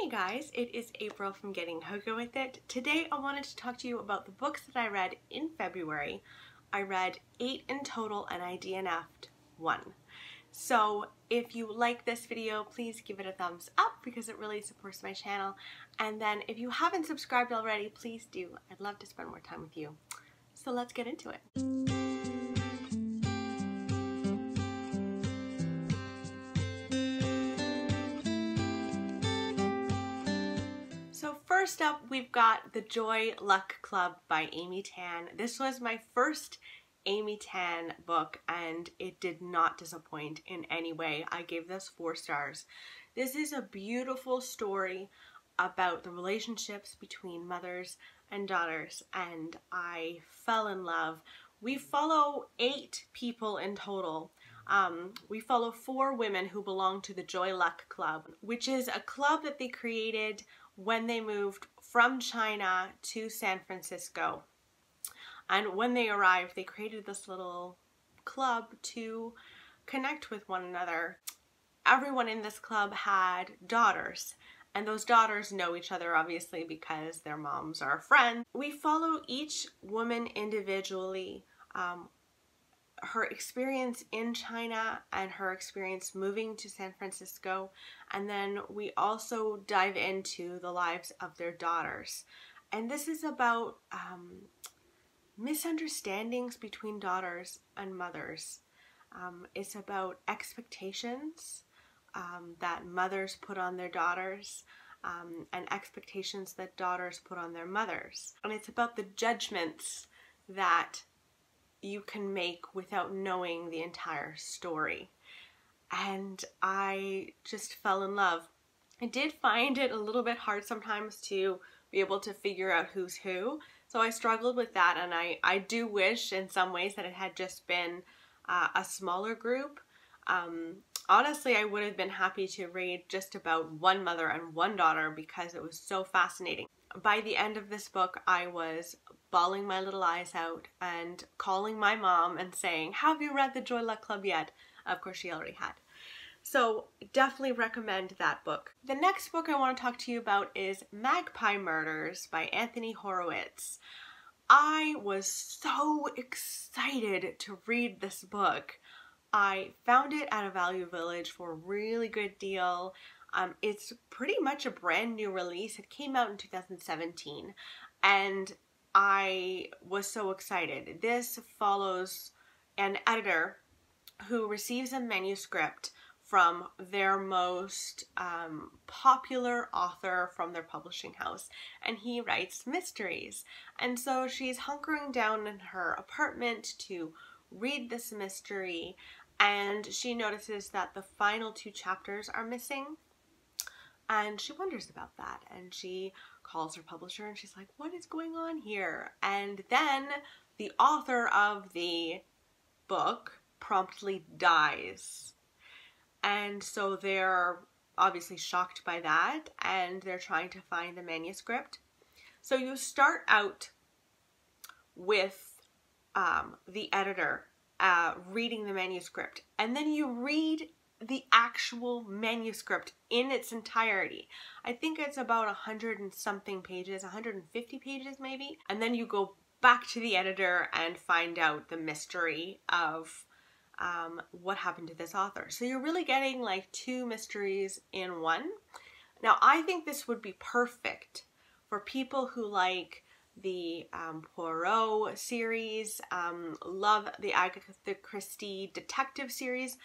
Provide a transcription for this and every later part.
Hey guys, it is April from Getting Hookah With It. Today I wanted to talk to you about the books that I read in February. I read 8 in total and I DNF'd 1. So if you like this video, please give it a thumbs up because it really supports my channel. And then if you haven't subscribed already, please do. I'd love to spend more time with you. So let's get into it. So first up, we've got The Joy Luck Club by Amy Tan. This was my first Amy Tan book and it did not disappoint in any way. I gave this 4 stars. This is a beautiful story about the relationships between mothers and daughters and I fell in love. We follow 8 people in total. We follow 4 women who belong to the Joy Luck Club, which is a club that they created when they moved from China to San Francisco. And when they arrived, they created this little club to connect with one another. Everyone in this club had daughters, and those daughters know each other obviously because their moms are friends. We follow each woman individually, her experience in China and her experience moving to San Francisco, and then we also dive into the lives of their daughters. And this is about misunderstandings between daughters and mothers. It's about expectations that mothers put on their daughters and expectations that daughters put on their mothers. And it's about the judgments that you can make without knowing the entire story. And I just fell in love. I did find it a little bit hard sometimes to be able to figure out who's who, so I struggled with that, and I do wish in some ways that it had just been a smaller group. Honestly, I would have been happy to read just about one mother and one daughter because it was so fascinating. By the end of this book, I was bawling my little eyes out and calling my mom and saying, "Have you read The Joy Luck Club yet?" Of course, she already had. So definitely recommend that book. The next book I want to talk to you about is Magpie Murders by Anthony Horowitz. I was so excited to read this book. I found it at a Value Village for a really good deal. It's pretty much a brand new release. It came out in 2017 and I was so excited. This follows an editor who receives a manuscript from their most popular author from their publishing house, and he writes mysteries. And so she's hunkering down in her apartment to read this mystery, and she notices that the final 2 chapters are missing, and she wonders about that, and she calls her publisher and she's like, "What is going on here?" And then the author of the book promptly dies. And so they're obviously shocked by that and they're trying to find the manuscript. So you start out with the editor reading the manuscript, and then you read the actual manuscript in its entirety. I think it's about 100 and something pages, 150 pages maybe. And then you go back to the editor and find out the mystery of what happened to this author. So you're really getting like 2 mysteries in one. Now I think this would be perfect for people who like the Poirot series, love the Agatha Christie detective series.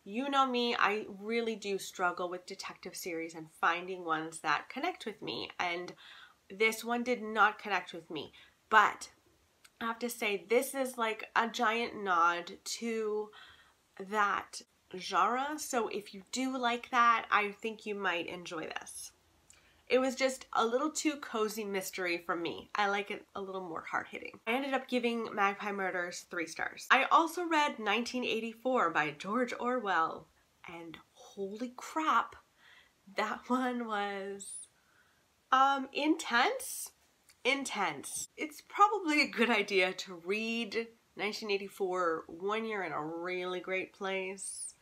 You know me, I really do struggle with detective series and finding ones that connect with me, and this one did not connect with me. But I have to say, this is like a giant nod to that genre, so if you do like that, I think you might enjoy this. It was just a little too cozy mystery for me. I like it a little more hard-hitting. I ended up giving Magpie Murders 3 stars. I also read 1984 by George Orwell, and holy crap, that one was intense. It's probably a good idea to read 1984 when you're in a really great place.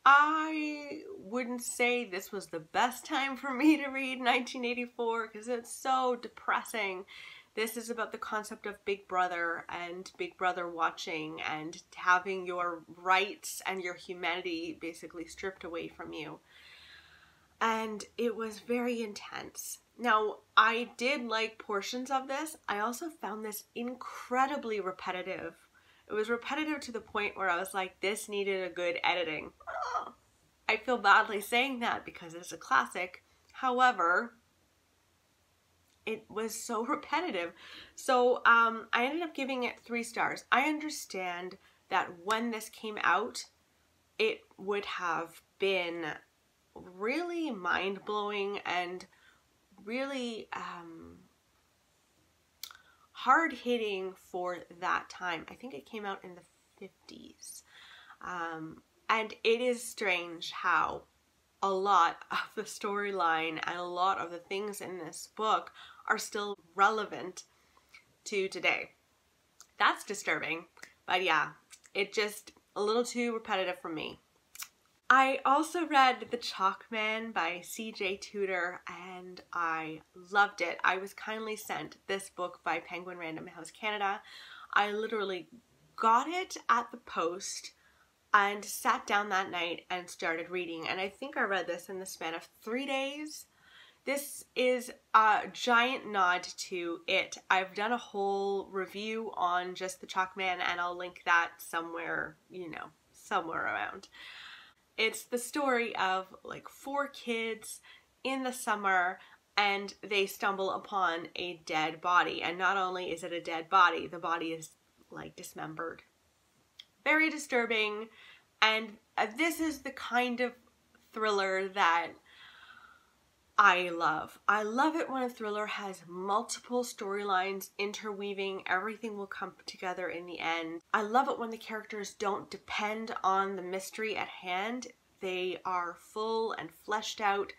I wouldn't say this was the best time for me to read 1984 because it's so depressing. This is about the concept of Big Brother and Big Brother watching and having your rights and your humanity basically stripped away from you. And it was very intense. Now, I did like portions of this. I also found this incredibly repetitive. It was repetitive to the point where I was like, this needed a good editing. Oh, I feel badly saying that because it's a classic. However, it was so repetitive. So I ended up giving it 3 stars. I understand that when this came out, it would have been really mind-blowing and really hard-hitting for that time. I think it came out in the 50s. And it is strange how a lot of the storyline and a lot of the things in this book are still relevant to today. That's disturbing, but yeah, it just a little too repetitive for me. I also read The Chalk Man by C.J. Tudor and I loved it. I was kindly sent this book by Penguin Random House Canada. I literally got it at the post and sat down that night and started reading, and I think I read this in the span of 3 days. This is a giant nod to it. I've done a whole review on just The Chalk Man and I'll link that somewhere, you know, somewhere around. It's the story of like 4 kids in the summer and they stumble upon a dead body, and not only is it a dead body, the body is like dismembered. Very disturbing, and this is the kind of thriller that I love. I love it when a thriller has multiple storylines interweaving. Everything will come together in the end. I love it when the characters don't depend on the mystery at hand. They are full and fleshed out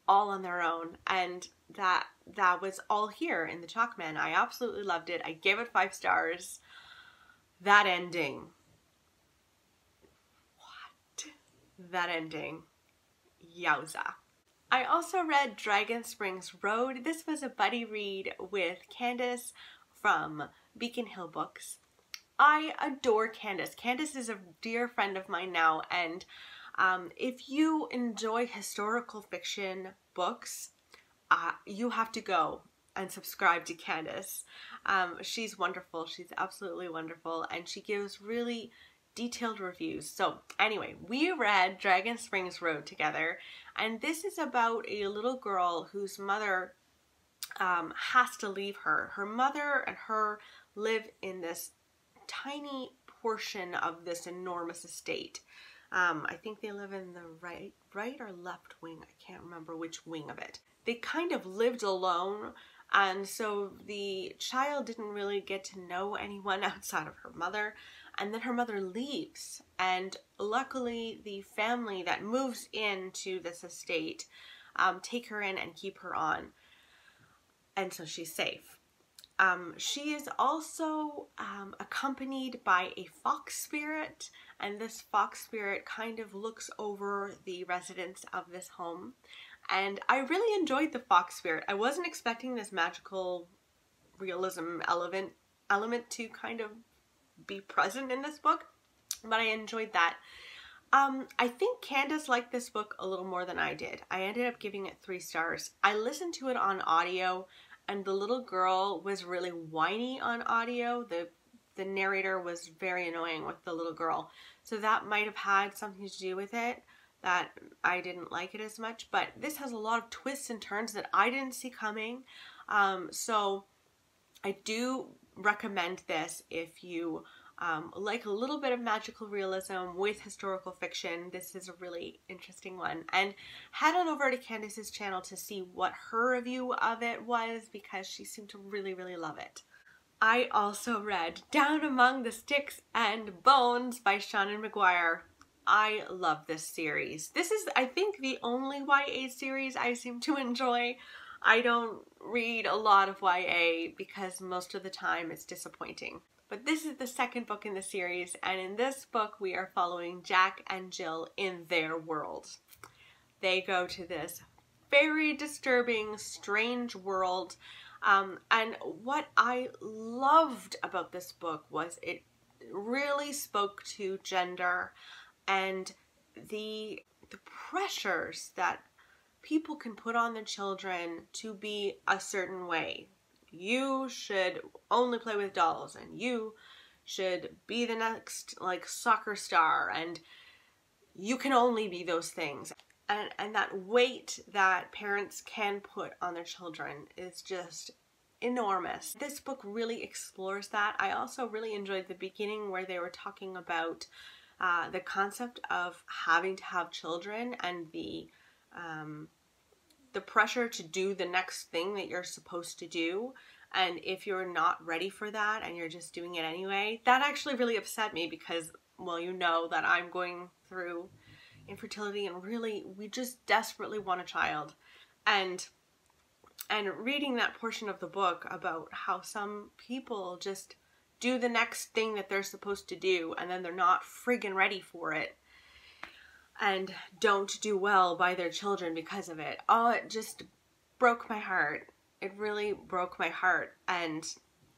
all on their own, and that was all here in The Chalk Man. I absolutely loved it. I gave it 5 stars. That ending. What? That ending. Yowza. I also read Dragon Springs Road. This was a buddy read with Candace from Beacon Hill Books. I adore Candace. Candace is a dear friend of mine now, and if you enjoy historical fiction books, you have to go and subscribe to Candace. She's wonderful. She's absolutely wonderful, and she gives really detailed reviews. So anyway, we read Dragon Springs Road together, and this is about a little girl whose mother has to leave her. Her mother and her live in this tiny portion of this enormous estate. I think they live in the right or left wing. I can't remember which wing of it. They kind of lived alone, and so the child didn't really get to know anyone outside of her mother. And then her mother leaves, and luckily the family that moves into this estate take her in and keep her on, and so she's safe. She is also accompanied by a fox spirit, and this fox spirit kind of looks over the residents of this home. And I really enjoyed the fox spirit. I wasn't expecting this magical realism element to kind of be present in this book, but I enjoyed that. I think Candace liked this book a little more than I did. I ended up giving it 3 stars. I listened to it on audio, and the little girl was really whiny on audio. The narrator was very annoying with the little girl, so that might have had something to do with it, that I didn't like it as much. But this has a lot of twists and turns that I didn't see coming, so I do recommend this if you like a little bit of magical realism with historical fiction. This is a really interesting one. And head on over to Candace's channel to see what her review of it was, because she seemed to really, really love it. I also read Down Among the Sticks and Bones by Seanan McGuire. I love this series. This is, I think, the only YA series I seem to enjoy. I don't read a lot of YA because most of the time it's disappointing. But this is the second book in the series, and in this book we are following Jack and Jill in their world. They go to this very disturbing, strange world, and what I loved about this book was it really spoke to gender and the pressures that people can put on their children to be a certain way. You should only play with dolls, and you should be the next like soccer star, and you can only be those things. And that weight that parents can put on their children is just enormous. This book really explores that. I also really enjoyed the beginning where they were talking about the concept of having to have children and the pressure to do the next thing that you're supposed to do. And if you're not ready for that and you're just doing it anyway, that actually really upset me because, well, you know that I'm going through infertility and really we just desperately want a child. And reading that portion of the book about how some people just do the next thing that they're supposed to do and then they're not friggin' ready for it and don't do well by their children because of it. Oh, it just broke my heart. It really broke my heart and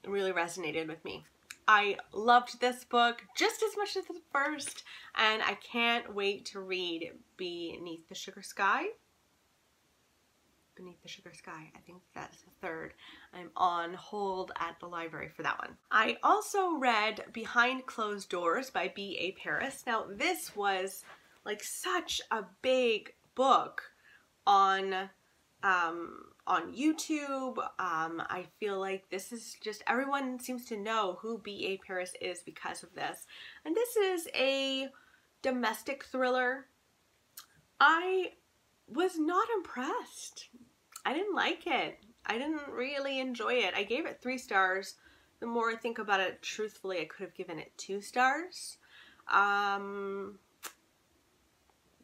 really resonated with me. I loved this book just as much as the first, and I can't wait to read Beneath the Sugar Sky. Beneath the Sugar Sky, I think that's the third. I'm on hold at the library for that one. I also read Behind Closed Doors by B.A. Paris. Now this was like such a big book on YouTube. I feel like this is just, everyone seems to know who B.A. Paris is because of this. And this is a domestic thriller. I was not impressed. I didn't like it. I didn't really enjoy it. I gave it 3 stars. The more I think about it, truthfully, I could have given it 2 stars.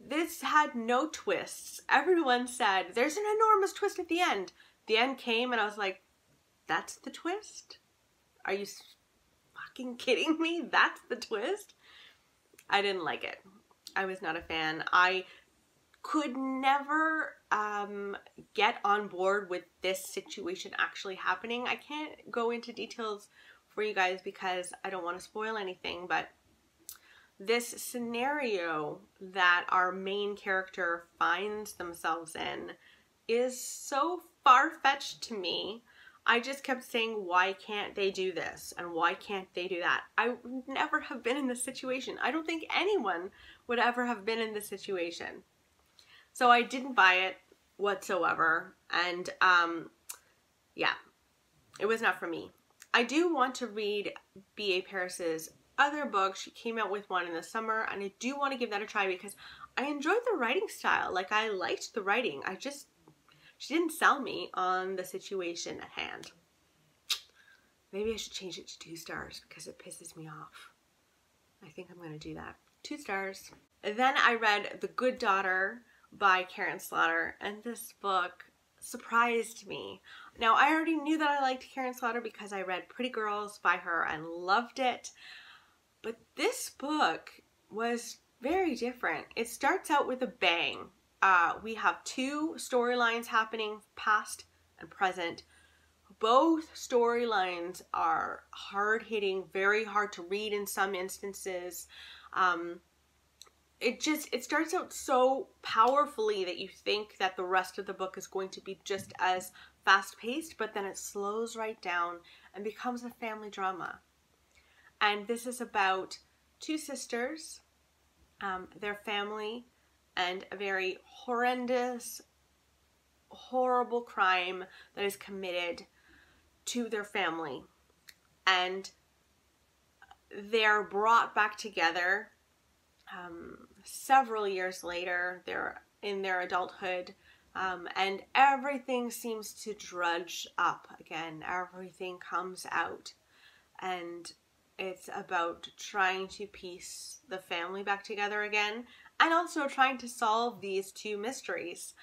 This had no twists. Everyone said, there's an enormous twist at the end. The end came and I was like, that's the twist? Are you fucking kidding me? That's the twist? I didn't like it. I was not a fan. I could never get on board with this situation actually happening. I can't go into details for you guys because I don't want to spoil anything, but this scenario that our main character finds themselves in is so far-fetched to me. I just kept saying, why can't they do this? And why can't they do that? I would never have been in this situation. I don't think anyone would ever have been in this situation. So I didn't buy it whatsoever. And yeah, it was not for me. I do want to read B.A. Paris's other book. She came out with one in the summer, and I do want to give that a try because I enjoyed the writing style. Like, I liked the writing. She didn't sell me on the situation at hand. Maybe I should change it to 2 stars because it pisses me off. I think I'm going to do that. 2 stars. And then I read The Good Daughter by Karen Slaughter, and this book surprised me. Now, I already knew that I liked Karen Slaughter because I read Pretty Girls by her and loved it. But this book was very different. It starts out with a bang. We have 2 storylines happening, past and present. Both storylines are hard-hitting, very hard to read in some instances. It starts out so powerfully that you think that the rest of the book is going to be just as fast-paced, but then it slows right down and becomes a family drama. And this is about 2 sisters, their family, and a very horrendous, horrible crime that is committed to their family. And they're brought back together several years later. They're in their adulthood, and everything seems to drudge up again. Everything comes out, and it's about trying to piece the family back together again, and also trying to solve these 2 mysteries.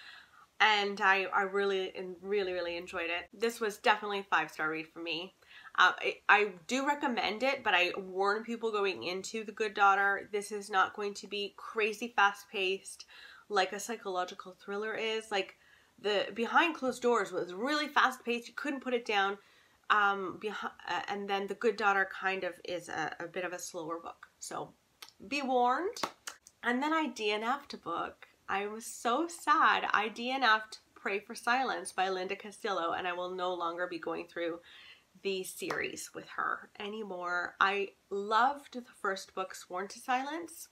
And I really enjoyed it. This was definitely a 5-star read for me. I do recommend it, but I warn people going into The Good Daughter, this is not going to be crazy fast-paced like a psychological thriller is. Like, the Behind Closed Doors was really fast-paced, you couldn't put it down, and then The Good Daughter kind of is a bit of a slower book, so be warned. And then I DNF'd a book. I was so sad. I DNF'd Pray for Silence by Linda Castillo, and I will no longer be going through the series with her anymore. I loved the first book, Sworn to Silence,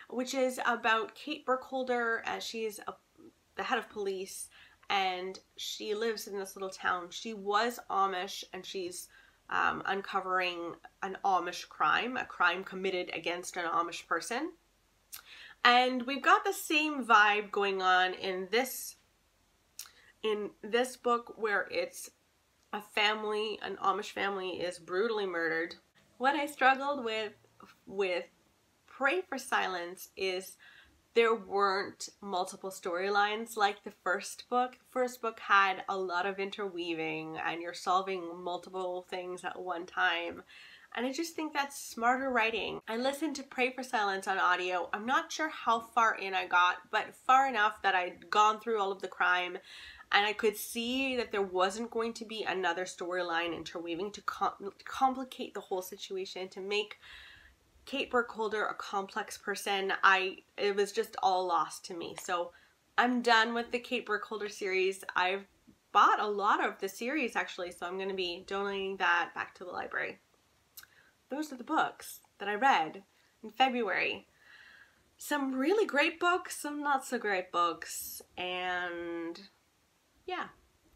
which is about Kate Burkholder. She's the head of police, and she lives in this little town. She was Amish, and she's uncovering an Amish crime, a crime committed against an Amish person. And we've got the same vibe going on in this book, where it's a family, an Amish family is brutally murdered. What I struggled with Pray for Silence is there weren't multiple storylines like the first book. The first book had a lot of interweaving and you're solving multiple things at one time. And I just think that's smarter writing. I listened to Pray for Silence on audio. I'm not sure how far in I got, but far enough that I'd gone through all of the crime and I could see that there wasn't going to be another storyline interweaving to complicate the whole situation, to make Kate Burkholder a complex person. It was just all lost to me. So I'm done with the Kate Burkholder series. I've bought a lot of the series actually, so I'm going to be donating that back to the library. Those are the books that I read in February. Some really great books, some not so great books, and yeah,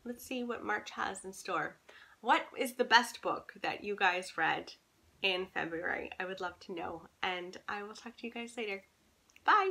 let's see what March has in store. What is the best book that you guys read in February? I would love to know, and I will talk to you guys later. Bye!